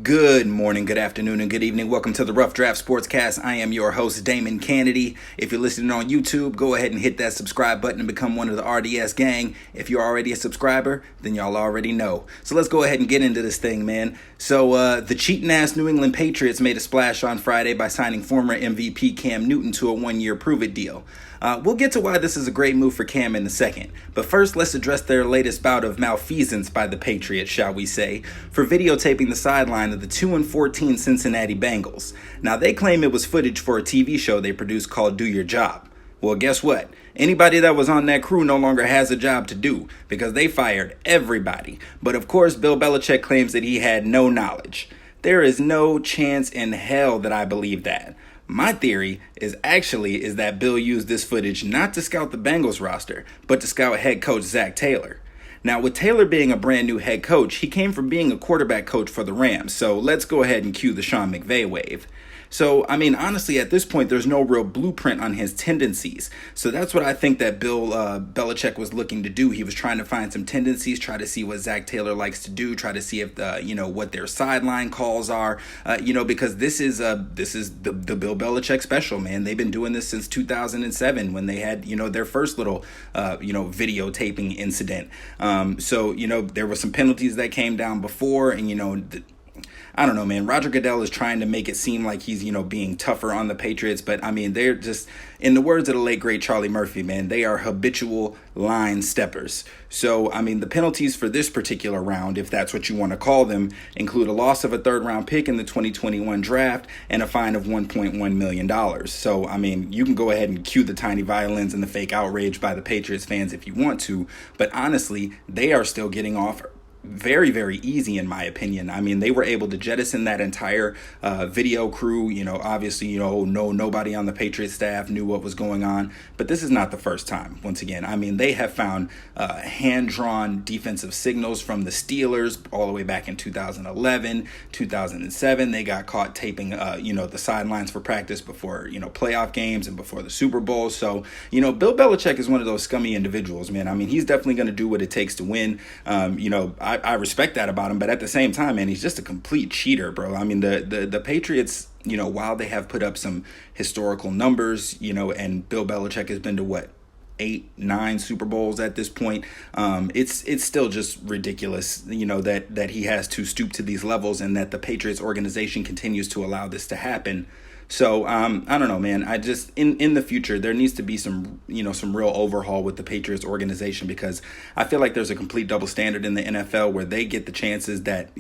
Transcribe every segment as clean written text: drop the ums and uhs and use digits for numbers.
Good morning, good afternoon, and good evening. Welcome to the Rough Draft Sportscast. I am your host, Damon Kennedy. If you're listening on YouTube, go ahead and hit that subscribe button and become one of the RDS gang. If you're already a subscriber, then y'all already know. So let's go ahead and get into this thing, man. So the cheating-ass New England Patriots made a splash on Friday by signing former MVP Cam Newton to a one-year prove-it deal. We'll get to why this is a great move for Cam in a second. But first, let's address their latest bout of malfeasance by the Patriots, shall we say, for videotaping the sideline of the 2-14 Cincinnati Bengals. Now, they claim it was footage for a TV show they produced called Do Your Job. Well, guess what? Anybody that was on that crew no longer has a job to do because they fired everybody. But of course, Bill Belichick claims that he had no knowledge. There is no chance in hell that I believe that. My theory is that Bill used this footage not to scout the Bengals roster, but to scout head coach Zach Taylor. Now, with Taylor being a brand new head coach, he came from being a quarterback coach for the Rams, so let's go ahead and cue the Sean McVay wave. So, I mean, honestly, at this point, there's no real blueprint on his tendencies. So that's what I think that Bill Belichick was looking to do. He was trying to find some tendencies, try to see what Zach Taylor likes to do, try to see if, what their sideline calls are, because this is the Bill Belichick special, man. They've been doing this since 2007 when they had, their first little, videotaping incident. There were some penalties that came down before and, I don't know, man. Roger Goodell is trying to make it seem like he's, being tougher on the Patriots. But, I mean, they're just, in the words of the late, great Charlie Murphy, man, they are habitual line steppers. So, I mean, the penalties for this particular round, if that's what you want to call them, include a loss of a third-round pick in the 2021 draft and a fine of $1.1 million. So, I mean, you can go ahead and cue the tiny violins and the fake outrage by the Patriots fans if you want to. But honestly, they are still getting off very, very easy, in my opinion. I mean, they were able to jettison that entire video crew. Obviously, nobody on the Patriots staff knew what was going on. But this is not the first time, once again. I mean, they have found hand-drawn defensive signals from the Steelers all the way back in 2011, 2007. They got caught taping, the sidelines for practice before, playoff games and before the Super Bowl. So, Bill Belichick is one of those scummy individuals, man. I mean, he's definitely going to do what it takes to win. I respect that about him, but at the same time, man, he's just a complete cheater, bro. I mean, the Patriots, while they have put up some historical numbers, and Bill Belichick has been to 8, 9 Super Bowls at this point, it's still just ridiculous, that he has to stoop to these levels and that the Patriots organization continues to allow this to happen. So, I don't know, man. I just, in the future, there needs to be some real overhaul with the Patriots organization because I feel like there's a complete double standard in the NFL where they get the chances that,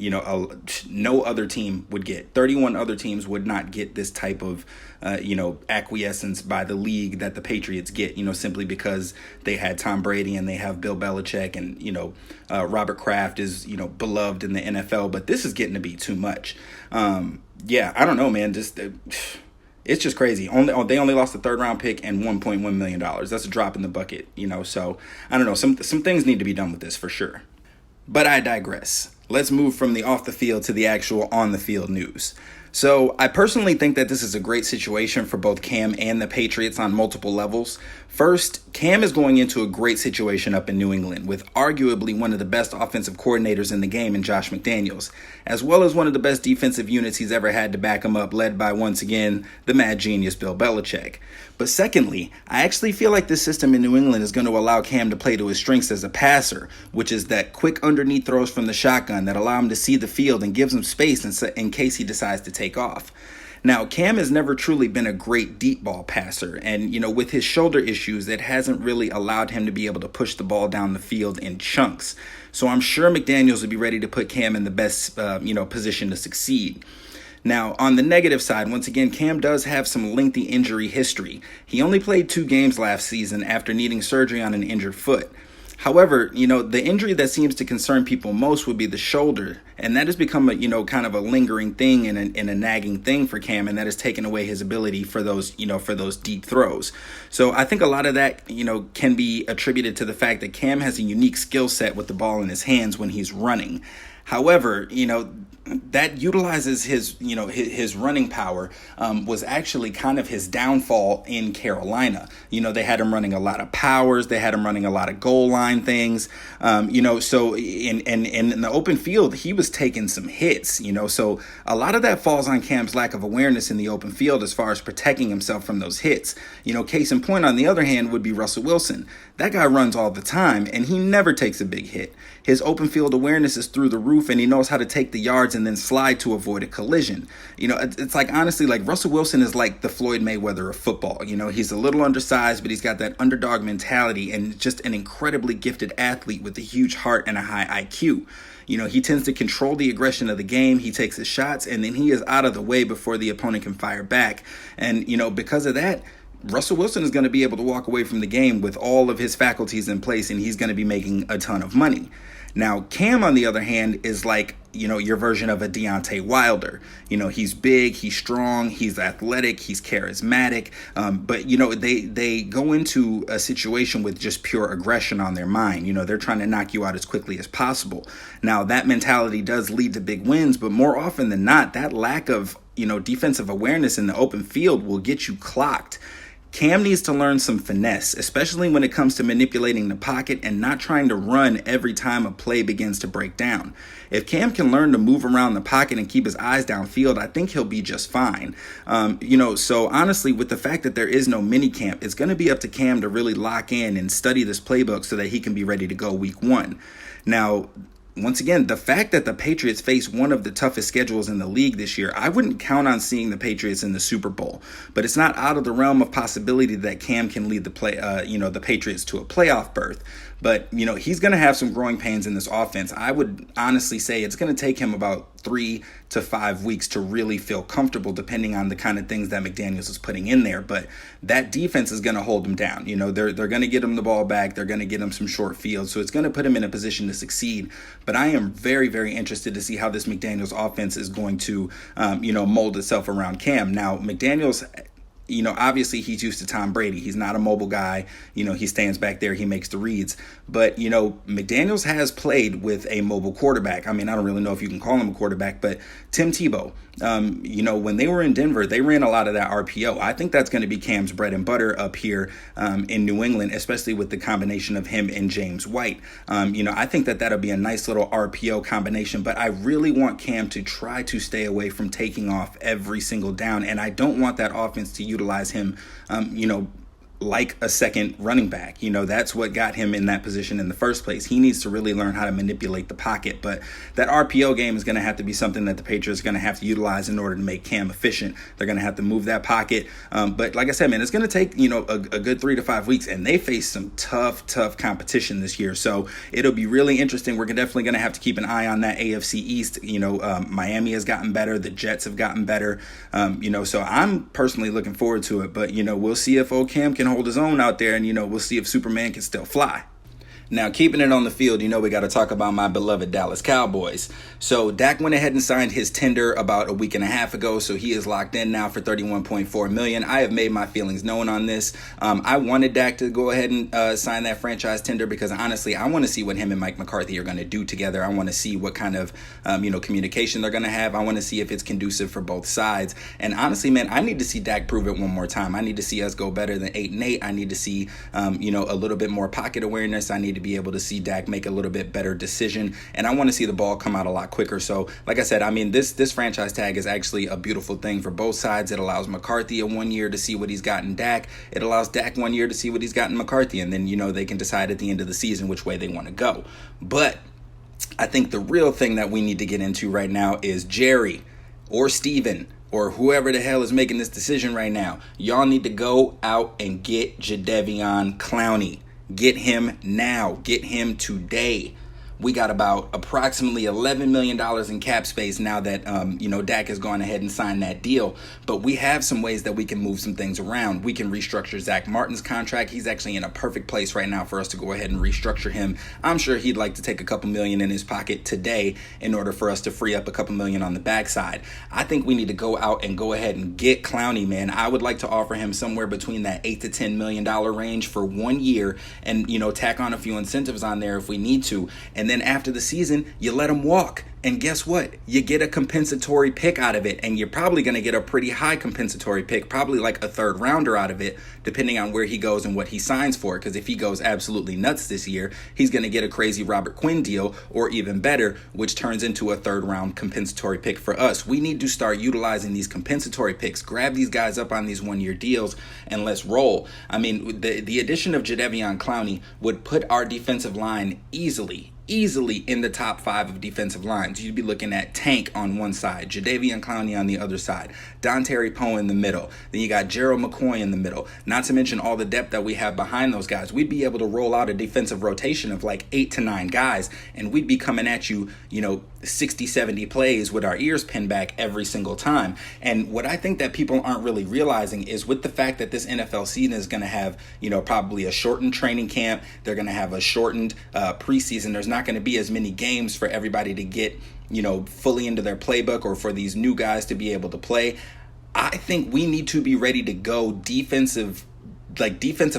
no other team would get. 31 other teams would not get this type of, acquiescence by the league that the Patriots get, simply because they had Tom Brady and they have Bill Belichick and, Robert Kraft is, beloved in the NFL, but this is getting to be too much. Yeah, I don't know, man. It's just crazy. They only lost a third-round pick and $1.1 million. That's a drop in the bucket, So I don't know. Some things need to be done with this for sure. But I digress. Let's move from the off-the-field to the actual on-the-field news. So I personally think that this is a great situation for both Cam and the Patriots on multiple levels. First, Cam is going into a great situation up in New England with arguably one of the best offensive coordinators in the game in Josh McDaniels, as well as one of the best defensive units he's ever had to back him up, led by, once again, the mad genius Bill Belichick. But secondly, I actually feel like this system in New England is going to allow Cam to play to his strengths as a passer, which is that quick underneath throws from the shotgun that allow him to see the field and gives him space in case he decides to take off. Now, Cam has never truly been a great deep ball passer, and, with his shoulder issues, it hasn't really allowed him to be able to push the ball down the field in chunks. So I'm sure McDaniels would be ready to put Cam in the best, position to succeed. Now, on the negative side, once again, Cam does have some lengthy injury history. He only played 2 games last season after needing surgery on an injured foot. However, the injury that seems to concern people most would be the shoulder, and that has become a, kind of a lingering thing and a nagging thing for Cam, and that has taken away his ability for those deep throws. So I think a lot of that, can be attributed to the fact that Cam has a unique skill set with the ball in his hands when he's running. However, that utilizes his running power, was actually kind of his downfall in Carolina. They had him running a lot of powers. They had him running a lot of goal line things. So in the open field, he was taking some hits. So a lot of that falls on Cam's lack of awareness in the open field as far as protecting himself from those hits. Case in point, on the other hand, would be Russell Wilson. That guy runs all the time, and he never takes a big hit. His open field awareness is through the roof, and he knows how to take the yards and then slide to avoid a collision. It's like, honestly, like Russell Wilson is like the Floyd Mayweather of football. He's a little undersized, but he's got that underdog mentality and just an incredibly gifted athlete with a huge heart and a high IQ. He tends to control the aggression of the game. He takes his shots, and then he is out of the way before the opponent can fire back. And, because of that, Russell Wilson is going to be able to walk away from the game with all of his faculties in place, and he's going to be making a ton of money. Now, Cam, on the other hand, is like, your version of a Deontay Wilder. He's big, he's strong, he's athletic, he's charismatic. But, they go into a situation with just pure aggression on their mind. They're trying to knock you out as quickly as possible. Now, that mentality does lead to big wins, but more often than not, that lack of, defensive awareness in the open field will get you clocked. Cam needs to learn some finesse, especially when it comes to manipulating the pocket and not trying to run every time a play begins to break down. If Cam can learn to move around the pocket and keep his eyes downfield, I think he'll be just fine. So honestly, with the fact that there is no mini camp, it's going to be up to Cam to really lock in and study this playbook so that he can be ready to go week 1. Now, once again, the fact that the Patriots face one of the toughest schedules in the league this year, I wouldn't count on seeing the Patriots in the Super Bowl. But it's not out of the realm of possibility that Cam can lead the Patriots to a playoff berth. But, he's going to have some growing pains in this offense. I would honestly say it's going to take him about 3 to 5 weeks to really feel comfortable, depending on the kind of things that McDaniels is putting in there. But that defense is going to hold him down. They're going to get him the ball back. They're going to get him some short fields. So it's going to put him in a position to succeed. But I am very, very interested to see how this McDaniels offense is going to, mold itself around Cam. Now, McDaniels, obviously he's used to Tom Brady. He's not a mobile guy. He stands back there. He makes the reads. But, McDaniels has played with a mobile quarterback. I don't really know if you can call him a quarterback, but Tim Tebow, when they were in Denver, they ran a lot of that RPO. I think that's going to be Cam's bread and butter up here in New England, especially with the combination of him and James White. I think that'll be a nice little RPO combination, but I really want Cam to try to stay away from taking off every single down, and I don't want that offense to utilize him, like a second running back. That's what got him in that position in the first place. He needs to really learn how to manipulate the pocket, but that RPO game is going to have to be something that the Patriots are going to have to utilize in order to make Cam efficient. They're going to have to move that pocket. But like I said, man, it's going to take, a good 3 to 5 weeks, and they face some tough So this year. So it'll be really interesting. We're definitely going to have to keep an eye on that AFC East. Miami has gotten better. The Jets have gotten better. So I'm personally looking forward to it, but, we'll see if old Cam can hold his own out there, and we'll see if Superman can still fly. Now, keeping it on the field, we got to talk about my beloved Dallas Cowboys. So Dak went ahead and signed his tender about a week and a half ago, so he is locked in now for $31.4 million. I have made my feelings known on this. I wanted Dak to go ahead and sign that franchise tender because, honestly, I want to see what him and Mike McCarthy are going to do together. I want to see what kind of, communication they're going to have. I want to see if it's conducive for both sides. And honestly, man, I need to see Dak prove it one more time. I need to see us go better than 8-8. I need to see, a little bit more pocket awareness. I need to be able to see Dak make a little bit better decision, and I want to see the ball come out a lot quicker. So like I said, this franchise tag is actually a beautiful thing for both sides. It allows McCarthy a 1 year to see what he's got in Dak. It allows Dak 1 year to see what he's got in McCarthy, and then they can decide at the end of the season which way they want to go. But I think the real thing that we need to get into right now is Jerry or Steven or whoever the hell is making this decision right now. Y'all need to go out and get Jadeveon Clowney. Get him now. Get him today. We got about approximately $11 million in cap space now that, Dak has gone ahead and signed that deal. But we have some ways that we can move some things around. We can restructure Zach Martin's contract. He's actually in a perfect place right now for us to go ahead and restructure him. I'm sure he'd like to take a couple million in his pocket today in order for us to free up a couple million on the backside. I think we need to go out and go ahead and get Clowney, man. I would like to offer him somewhere between that $8 to $10 million range for 1 year and, tack on a few incentives on there if we need to. And And then after the season, you let him walk. And guess what? You get a compensatory pick out of it, and you're probably going to get a pretty high compensatory pick, probably like a third rounder out of it, depending on where he goes and what he signs for. Because if he goes absolutely nuts this year, he's going to get a crazy Robert Quinn deal, or even better, which turns into a third round compensatory pick for us. We need to start utilizing these compensatory picks, grab these guys up on these 1-year deals, and let's roll. I mean, the addition of Jadeveon Clowney would put our defensive line easily in the top 5 of defensive lines. You'd be looking at Tank on one side, Jadeveon Clowney on the other side, Dontari Poe in the middle. Then you got Gerald McCoy in the middle. Not to mention all the depth that we have behind those guys. We'd be able to roll out a defensive rotation of like 8 to 9 guys, and we'd be coming at you, 60, 70 plays with our ears pinned back every single time. And what I think that people aren't really realizing is with the fact that this NFL season is going to have, probably a shortened training camp. They're going to have a shortened preseason. There's not going to be as many games for everybody to get, fully into their playbook, or for these new guys to be able to play. I think we need to be ready to go defensive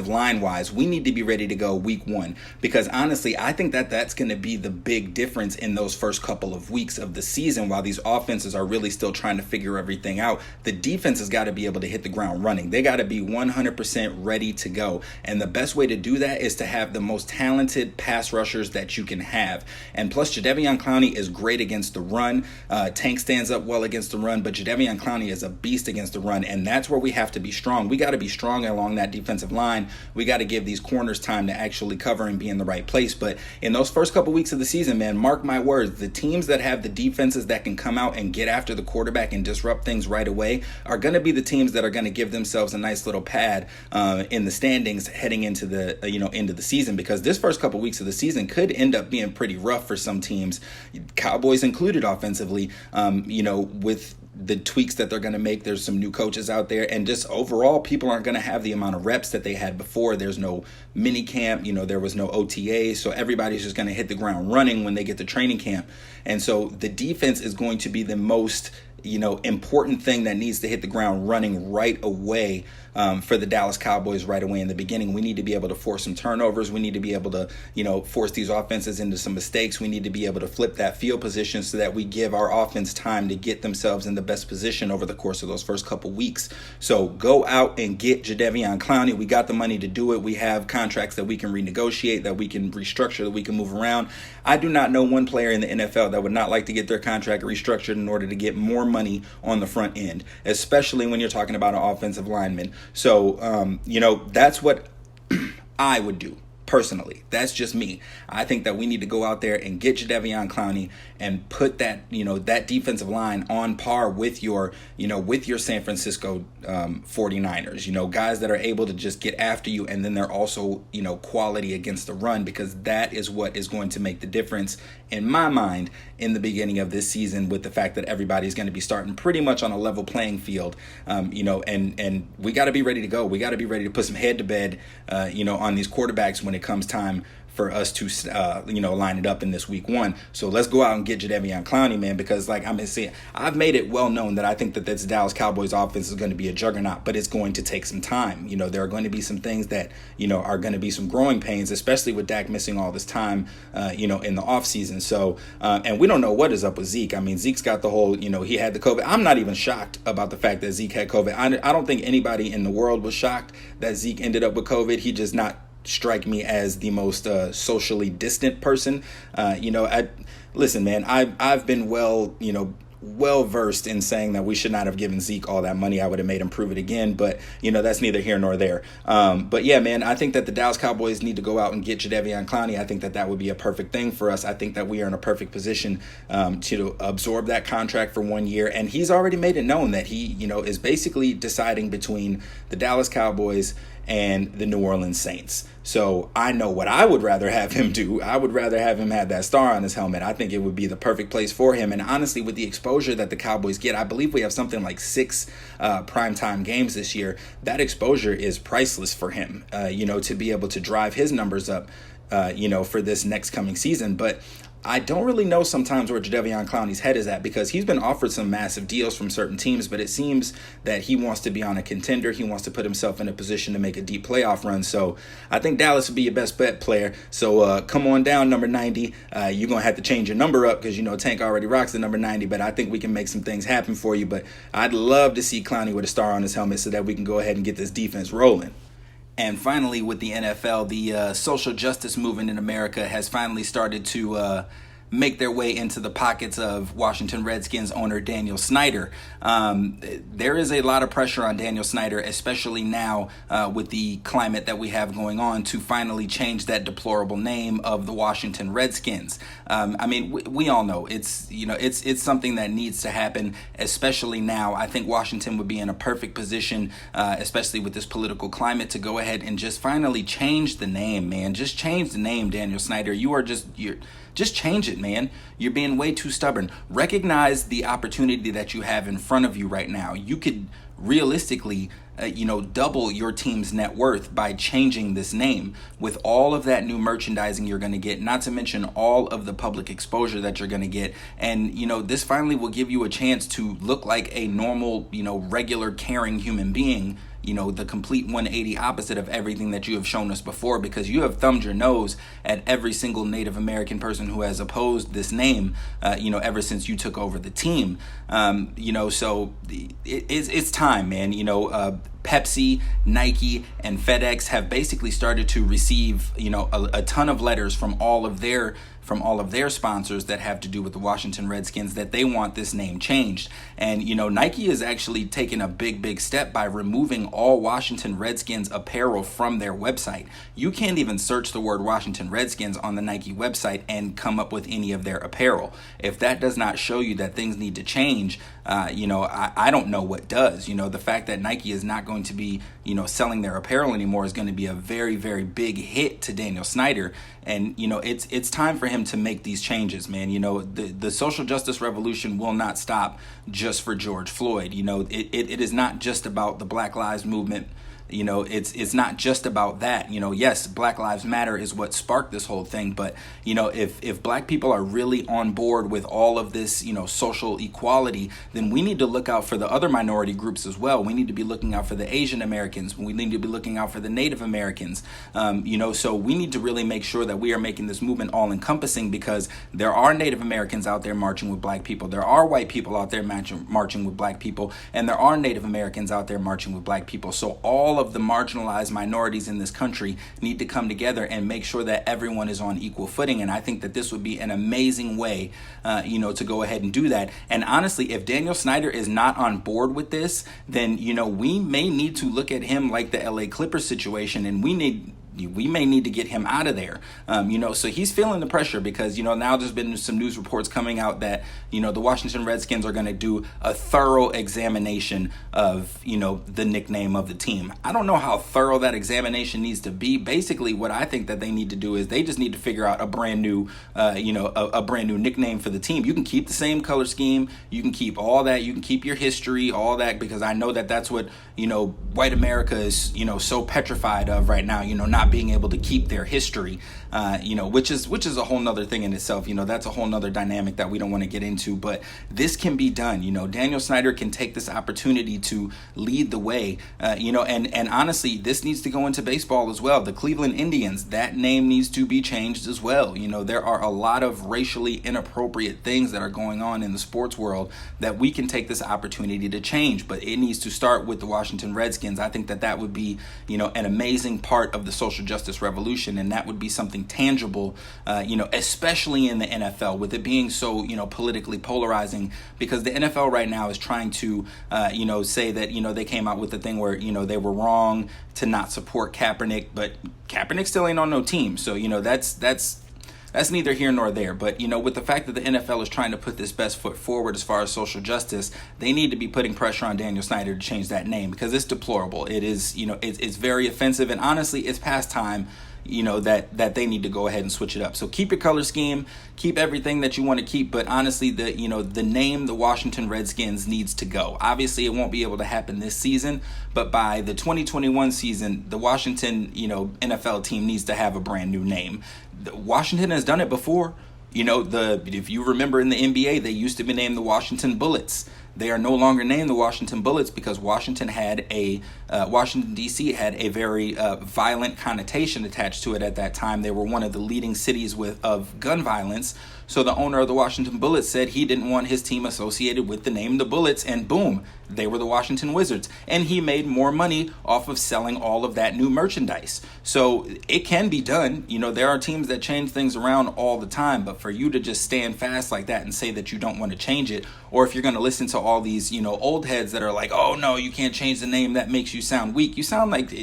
line wise. We need to be ready to go week 1, because honestly, I think that that's going to be the big difference in those first couple of weeks of the season. While these offenses are really still trying to figure everything out, the defense has got to be able to hit the ground running. They got to be 100% ready to go. And the best way to do that is to have the most talented pass rushers that you can have. And plus, Jadeveon Clowney is great against the run. Tank stands up well against the run, but Jadeveon Clowney is a beast against the run. And that's where we have to be strong. We got to be strong along that defensive line. We got to give these corners time to actually cover and be in the right place. But in those first couple weeks of the season, man, mark my words, the teams that have the defenses that can come out and get after the quarterback and disrupt things right away are going to be the teams that are going to give themselves a nice little pad in the standings heading into the end of the season, because this first couple weeks of the season could end up being pretty rough for some teams, Cowboys included offensively, with the tweaks that they're going to make. There's some new coaches out there, and just overall, people aren't going to have the amount of reps that they had before. There's no mini camp, there was no OTA, so everybody's just going to hit the ground running when they get to training camp. And so the defense is going to be the most important thing that needs to hit the ground running right away for the Dallas Cowboys right away in the beginning. We need to be able to force some turnovers. We need to be able to, force these offenses into some mistakes. We need to be able to flip that field position so that we give our offense time to get themselves in the best position over the course of those first couple weeks. So go out and get Jadeveon Clowney. We got the money to do it. We have contracts that we can renegotiate, that we can restructure, that we can move around. I do not know one player in the NFL that would not like to get their contract restructured in order to get more money on the front end, especially when you're talking about an offensive lineman. So, that's what I would do. Personally, that's just me. I think that we need to go out there and get Jadeveon Clowney and put that, that defensive line on par with your San Francisco 49ers, guys that are able to just get after you. And then they're also, quality against the run, because that is what is going to make the difference in my mind in the beginning of this season, with the fact that everybody's going to be starting pretty much on a level playing field, and we got to be ready to go. We got to be ready to put some head to bed, on these quarterbacks when it comes time for us to, line it up in this week 1. So let's go out and get Jadeveon Clowney, man, because I've made it well known that I think that this Dallas Cowboys offense is going to be a juggernaut, but it's going to take some time. There are going to be some things that, are going to be some growing pains, especially with Dak missing all this time, in the offseason. So, and we don't know what is up with Zeke. I mean, Zeke's got the whole, he had the COVID. I'm not even shocked about the fact that Zeke had COVID. I don't think anybody in the world was shocked that Zeke ended up with COVID. He just not strike me as the most socially distant person. Listen, man, I've been well versed in saying that we should not have given Zeke all that money. I would have made him prove it again, but that's neither here nor there. But yeah, man, I think that the Dallas Cowboys need to go out and get Jadeveon Clowney. I think that would be a perfect thing for us. I think that we are in a perfect position to absorb that contract for 1 year, and he's already made it known that he is basically deciding between the Dallas Cowboys and the New Orleans Saints. So I know what I would rather have him do. I would rather have him have that star on his helmet. I think it would be the perfect place for him. And honestly, with the exposure that the Cowboys get, I believe we have something like 6 primetime games this year. That exposure is priceless for him, to be able to drive his numbers up, for this next coming season. But I don't really know sometimes where Jadeveon Clowney's head is at, because he's been offered some massive deals from certain teams, but it seems that he wants to be on a contender. He wants to put himself in a position to make a deep playoff run. So I think Dallas would be your best bet player. So come on down, number 90. You're going to have to change your number up because, Tank already rocks the number 90, but I think we can make some things happen for you. But I'd love to see Clowney with a star on his helmet so that we can go ahead and get this defense rolling. And finally, with the NFL, the social justice movement in America has finally started to make their way into the pockets of Washington Redskins owner Daniel Snyder. There is a lot of pressure on Daniel Snyder, especially now with the climate that we have going on, to finally change that deplorable name of the Washington Redskins. We all know it's something that needs to happen, especially now. I think Washington would be in a perfect position, especially with this political climate, to go ahead and just finally change the name, man. Just change the name, Daniel Snyder. Just change it, man. You're being way too stubborn. Recognize the opportunity that you have in front of you right now. You could realistically, double your team's net worth by changing this name with all of that new merchandising you're going to get, not to mention all of the public exposure that you're going to get. And, this finally will give you a chance to look like a normal, regular, caring human being. The complete 180 opposite of everything that you have shown us before, because you have thumbed your nose at every single Native American person who has opposed this name, ever since you took over the team. So it's time, man. Pepsi, Nike, and FedEx have basically started to receive, a ton of letters from all of their sponsors that have to do with the Washington Redskins, that they want this name changed. And, Nike is actually taking a big step by removing all Washington Redskins apparel from their website. You can't even search the word Washington Redskins on the Nike website and come up with any of their apparel. If that does not show you that things need to change, I don't know what does. The fact that Nike is not going to be, selling their apparel anymore is going to be a very, very big hit to Daniel Snyder. And, it's time for him to make these changes, man. The social justice revolution will not stop just for George Floyd. It is not just about the Black Lives Movement. It's not just about that. Yes, Black Lives Matter is what sparked this whole thing. But, if black people are really on board with all of this, social equality, then we need to look out for the other minority groups as well. We need to be looking out for the Asian Americans. We need to be looking out for the Native Americans. So we need to really make sure that we are making this movement all encompassing, because there are Native Americans out there marching with black people. There are white people out there marching with black people. And there are Native Americans out there marching with black people. So all of the marginalized minorities in this country need to come together and make sure that everyone is on equal footing. And I think that this would be an amazing way, to go ahead and do that. And honestly, if Daniel Snyder is not on board with this, then, we may need to look at him like the LA Clippers situation, and we may need to get him out of there. So he's feeling the pressure because, now there's been some news reports coming out that, the Washington Redskins are going to do a thorough examination of, the nickname of the team. I don't know how thorough that examination needs to be. Basically, what I think that they need to do is they just need to figure out a brand new, a brand new nickname for the team. You can keep the same color scheme. You can keep all that. You can keep your history, all that, because I know that that's what, white America is, so petrified of right now, not being able to keep their history, which is a whole nother thing in itself. That's a whole nother dynamic that we don't want to get into, but this can be done. Daniel Snyder can take this opportunity to lead the way, and honestly, this needs to go into baseball as well. The Cleveland Indians, that name needs to be changed as well. There are a lot of racially inappropriate things that are going on in the sports world that we can take this opportunity to change, but it needs to start with the Washington Redskins. I think that would be, an amazing part of the social justice revolution, and that would be something tangible, especially in the NFL, with it being so, politically polarizing, because the NFL right now is trying to, say that, they came out with the thing where, they were wrong to not support Kaepernick, but Kaepernick still ain't on no team. So, that's neither here nor there. But, with the fact that the NFL is trying to put this best foot forward as far as social justice, they need to be putting pressure on Daniel Snyder to change that name, because it's deplorable. It is, it's very offensive. And honestly, it's past time, that they need to go ahead and switch it up. So keep your color scheme, keep everything that you want to keep. But honestly, the name, the Washington Redskins, needs to go. Obviously, it won't be able to happen this season, but by the 2021 season, the Washington, NFL team needs to have a brand new name. Washington has done it before. If you remember in the NBA, they used to be named the Washington Bullets. They are no longer named the Washington Bullets because Washington D.C. had a very violent connotation attached to it at that time. They were one of the leading cities of gun violence. So the owner of the Washington Bullets said he didn't want his team associated with the name the Bullets, and boom, they were the Washington Wizards. And he made more money off of selling all of that new merchandise. So it can be done. There are teams that change things around all the time, but for you to just stand fast like that and say that you don't want to change it, or if you're going to listen to all these, old heads that are like, oh no, you can't change the name, that makes you sound weak. You sound like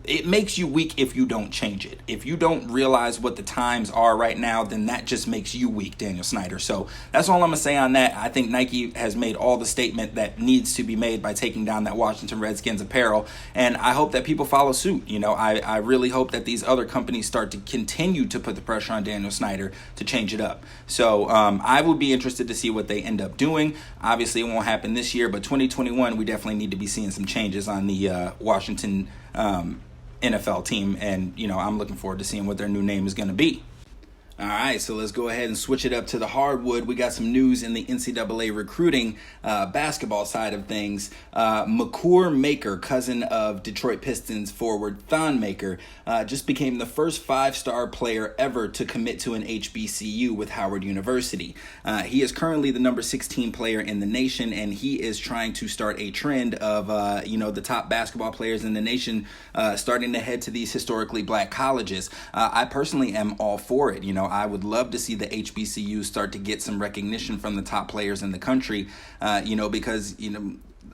it makes you weak if you don't change it. If you don't realize what the times are right now, then that just makes you weak, Daniel Snyder. So that's all I'm going to say on that. I think Nike has made all the statement that needs to be made by taking down that Washington Redskins apparel, and I hope that people follow suit. I really hope that these other companies start to continue to put the pressure on Daniel Snyder to change it up. So I would be interested to see what they end up doing. Obviously, it won't happen this year, but 2021, we definitely need to be seeing some changes on the Washington NFL team, and I'm looking forward to seeing what their new name is going to be. All right, so let's go ahead and switch it up to the hardwood. We got some news in the NCAA recruiting basketball side of things. Makur Maker, cousin of Detroit Pistons forward Thon Maker, just became the first 5-star player ever to commit to an HBCU with Howard University. He is currently the number 16 player in the nation, and he is trying to start a trend of, the top basketball players in the nation starting to head to these historically black colleges. I personally am all for it. I would love to see the HBCUs start to get some recognition from the top players in the country, because,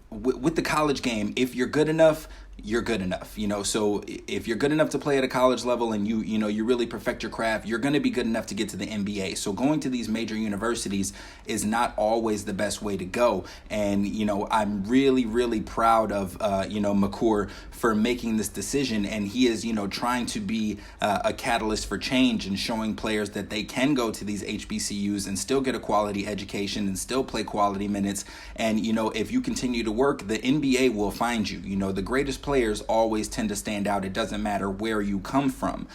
with the college game, if you're good enough, you're good enough. So if you're good enough to play at a college level and you really perfect your craft, you're going to be good enough to get to the NBA. So going to these major universities is not always the best way to go. And, I'm really, really proud of, Makur for making this decision. And he is, trying to be a catalyst for change and showing players that they can go to these HBCUs and still get a quality education and still play quality minutes. And, if you continue to work, the NBA will find you. The greatest players always tend to stand out. It doesn't matter where you come from.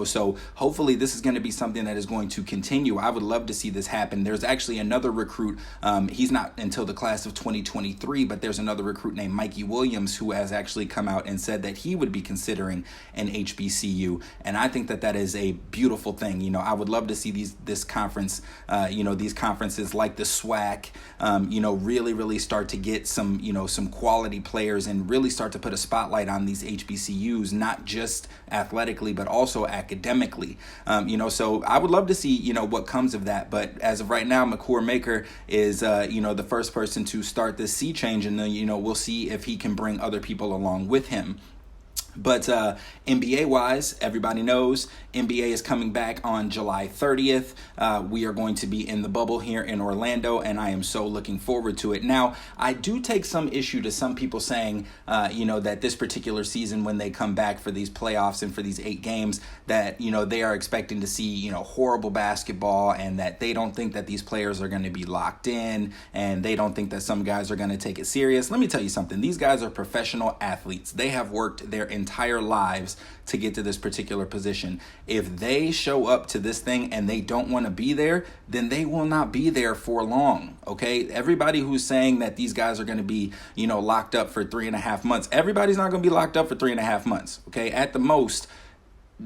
So hopefully this is going to be something that is going to continue. I would love to see this happen. There's actually another recruit. He's not until the class of 2023, but there's another recruit named Mikey Williams who has actually come out and said that he would be considering an HBCU. And I think that is a beautiful thing. I would love to see this conference, these conferences like the SWAC, really, really start to get some quality players and really start to put a spotlight on these HBCUs, not just athletically, but also academically. So I would love to see, what comes of that. But as of right now, Makur Maker is, the first person to start this sea change. And then, we'll see if he can bring other people along with him. But NBA-wise, everybody knows NBA is coming back on July 30th. We are going to be in the bubble here in Orlando, and I am so looking forward to it. Now, I do take some issue to some people saying, that this particular season, when they come back for these playoffs and for these 8 games, that, they are expecting to see, horrible basketball, and that they don't think that these players are going to be locked in, and they don't think that some guys are going to take it serious. Let me tell you something. These guys are professional athletes. They have worked their entire lives to get to this particular position. If they show up to this thing and they don't want to be there, then they will not be there for long. Okay, everybody who's saying that these guys are going to be, locked up for 3.5 months, everybody's not going to be locked up for 3.5 months. Okay, at the most,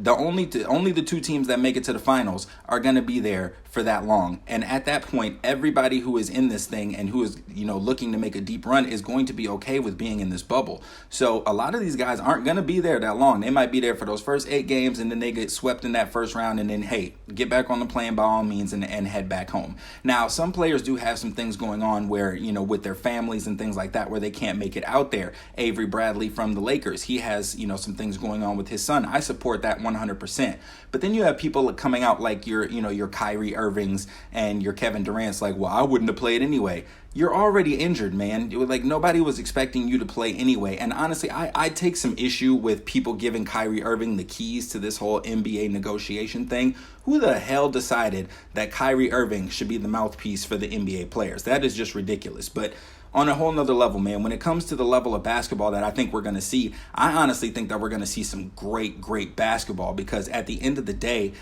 only the 2 teams that make it to the finals are going to be there for that long. And at that point, everybody who is in this thing and who is, looking to make a deep run is going to be okay with being in this bubble. So a lot of these guys aren't going to be there that long. They might be there for those first 8 games, and then they get swept in that first round, and then, hey, get back on the plane by all means and head back home. Now, some players do have some things going on where, with their families and things like that, where they can't make it out there. Avery Bradley from the Lakers, he has, some things going on with his son. I support that 100%. But then you have people coming out like your Kyrie Irvings and your Kevin Durant's like, well, I wouldn't have played anyway. You're already injured, man. Like, nobody was expecting you to play anyway. And honestly, I take some issue with people giving Kyrie Irving the keys to this whole NBA negotiation thing. Who the hell decided that Kyrie Irving should be the mouthpiece for the NBA players? That is just ridiculous. But on a whole nother level, man, when it comes to the level of basketball that I think we're going to see, I honestly think that we're going to see some great, great basketball, because at the end of the day,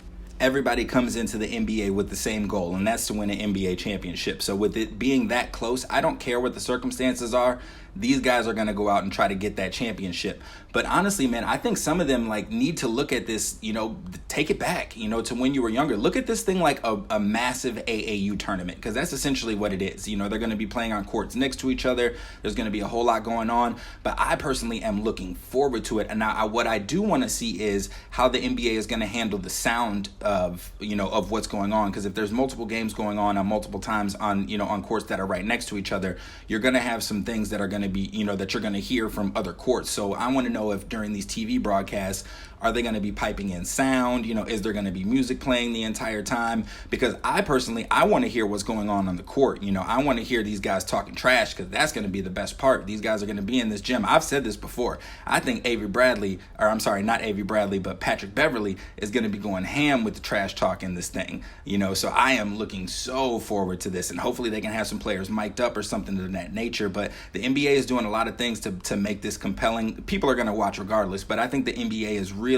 everybody comes into the NBA with the same goal, and that's to win an NBA championship. So with it being that close, I don't care what the circumstances are. These guys are going to go out and try to get that championship. But honestly, man, I think some of them need to look at this, take it back, to when you were younger. Look at this thing like a massive AAU tournament, because that's essentially what it is. They're going to be playing on courts next to each other. There's going to be a whole lot going on. But I personally am looking forward to it. And now what I do want to see is how the NBA is going to handle the sound of what's going on. Because if there's multiple games going on multiple times on courts that are right next to each other, you're going to have some things that are going to be, that you're going to hear from other courts. So I want to know if during these TV broadcasts, are they going to be piping in sound? Is there going to be music playing the entire time? Because I want to hear what's going on the court. I want to hear these guys talking trash, because that's going to be the best part. These guys are going to be in this gym. I've said this before. I think Patrick Beverley is going to be going ham with the trash talk in this thing. So I am looking so forward to this, and hopefully they can have some players mic'd up or something of that nature. But the NBA is doing a lot of things to make this compelling. People are going to watch regardless, but I think the NBA is really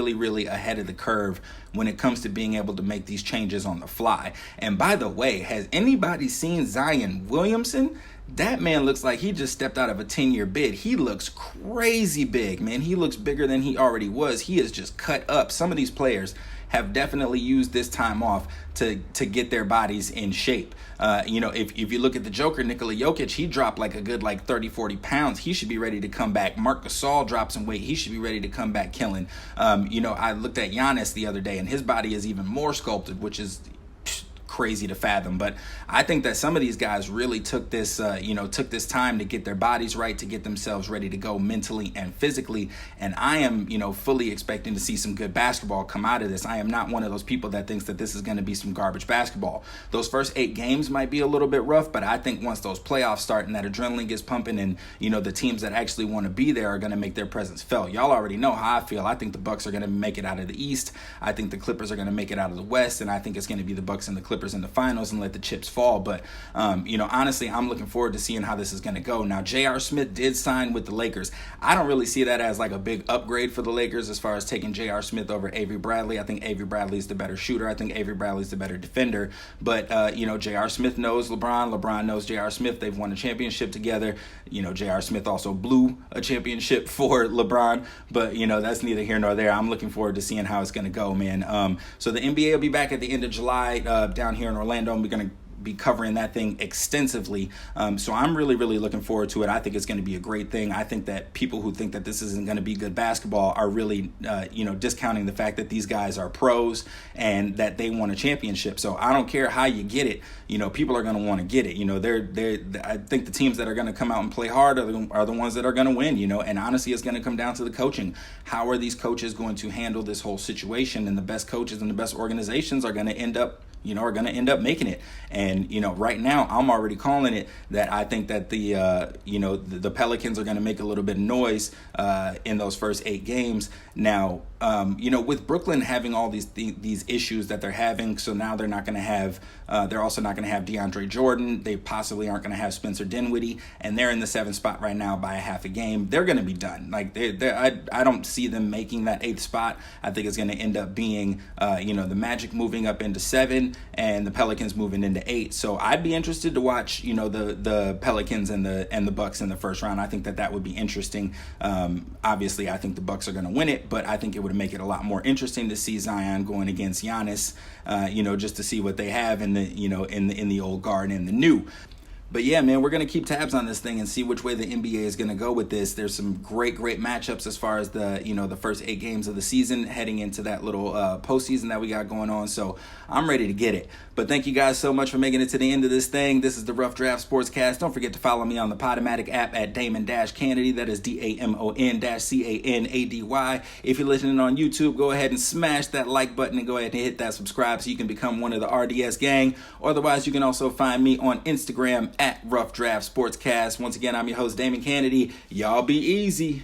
ahead of the curve when it comes to being able to make these changes on the fly. And by the way, has anybody seen Zion Williamson? That man looks like he just stepped out of a 10-year bid. He looks crazy big, man. He looks bigger than he already was. He is just cut up. Some of these players have definitely used this time off to get their bodies in shape. If you look at the Joker, Nikola Jokic, he dropped a good 30-40 pounds. He should be ready to come back. Marc Gasol dropped some weight. He should be ready to come back killing. I looked at Giannis the other day, and his body is even more sculpted, which is crazy to fathom. But I think that some of these guys really took this time to get their bodies right, to get themselves ready to go mentally and physically. And I am, fully expecting to see some good basketball come out of this. I am not one of those people that thinks that this is going to be some garbage basketball. Those first 8 games might be a little bit rough, but I think once those playoffs start and that adrenaline gets pumping, and, the teams that actually want to be there are going to make their presence felt. Y'all already know how I feel. I think the Bucks are going to make it out of the East. I think the Clippers are going to make it out of the West, and I think it's going to be the Bucks and the Clippers in the finals and let the chips fall. But honestly, I'm looking forward to seeing how this is going to go. Now, J.R. Smith did sign with the Lakers. I don't really see that as a big upgrade for the Lakers as far as taking J.R. Smith over Avery Bradley. I think Avery Bradley's the better shooter. I think Avery Bradley's the better defender. But J.R. Smith knows LeBron. LeBron knows J.R. Smith. They've won a championship together. J.R. Smith also blew a championship for LeBron. But that's neither here nor there. I'm looking forward to seeing how it's going to go, man. So the NBA will be back at the end of July down here in Orlando. And we're going to be covering that thing extensively. So I'm really looking forward to it. I think it's going to be a great thing. I think that people who think that this isn't going to be good basketball are really, discounting the fact that these guys are pros and that they won a championship. So I don't care how you get it. People are going to want to get it. I think the teams that are going to come out and play hard are the ones that are going to win, and honestly, it's going to come down to the coaching. How are these coaches going to handle this whole situation? And the best coaches and the best organizations are going to end up making it. And, right now I'm already calling it that I think that the Pelicans are going to make a little bit of noise in those first 8 games. Now, with Brooklyn having all these issues that they're having, so now they're not going to have, they're also not going to have DeAndre Jordan. They possibly aren't going to have Spencer Dinwiddie, and they're in the 7th spot right now by a half a game. They're going to be done. I don't see them making that 8th spot. I think it's going to end up being, the Magic moving up into 7 and the Pelicans moving into 8. So I'd be interested to watch, the Pelicans and the Bucks in the first round. I think that would be interesting. Obviously, I think the Bucks are going to win it, but I think it would make it a lot more interesting to see Zion going against Giannis, just to see what they have in the old guard and the new. But yeah, man, we're going to keep tabs on this thing and see which way the NBA is going to go with this. There's some great matchups as far as the first 8 games of the season heading into that little postseason that we got going on. So I'm ready to get it. But thank you guys so much for making it to the end of this thing. This is the Rough Draft Sportscast. Don't forget to follow me on the Podomatic app at Damon-Kennedy. That is DAMON-CANADY. If you're listening on YouTube, go ahead and smash that like button and go ahead and hit that subscribe so you can become one of the RDS gang. Otherwise, you can also find me on Instagram at Rough Draft Sportscast. Once again, I'm your host, Damon Kennedy. Y'all be easy.